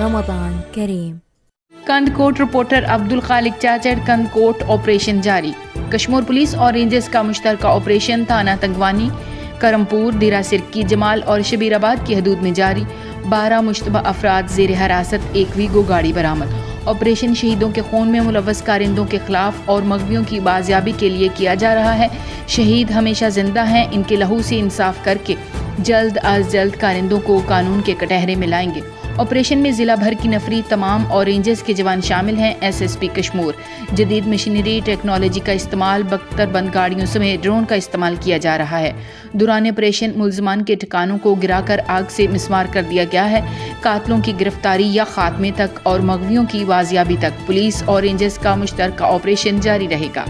رمضان کریم۔ کندکوٹ reporter Abdul Khaliq چاچڑ کندکوٹ operation جاری۔ Kashmore police اور rangers کا مشترکہ آپریشن تھانہ تنگوانی، کرمپور، دیرہ سرکی، جمال اور شبیر آباد کی حدود میں جاری۔ 12 مشتبہ افراد زیر حراست، 1 ویگو گاڑی برآمد۔ آپریشن شہیدوں کے خون میں ملوث کارندوں کے خلاف اور مغویوں کی بازیابی کے لیے کیا جا رہا ہے۔ شہید ہمیشہ زندہ ہیں، ان کے لہو سے انصاف کر کے جلد از جلد کارندوں کو قانون کے کٹہرے میں لائیں گے۔ آپریشن میں ضلع بھر کی نفری تمام اور رینجرز کے جوان شامل ہیں۔ SSP کشمور۔ جدید مشینری ٹیکنالوجی کا استعمال، بختر بند گاڑیوں سمیت ڈرون کا استعمال کیا جا رہا ہے۔ دوران آپریشن ملزمان کے ٹھکانوں کو گرا کر آگ سے مسمار کر دیا گیا ہے۔ قاتلوں کی گرفتاری یا خاتمے تک اور مغویوں کی بازیابی تک پولیس اور رینجرز کا مشترکہ آپریشن جاری رہے گا۔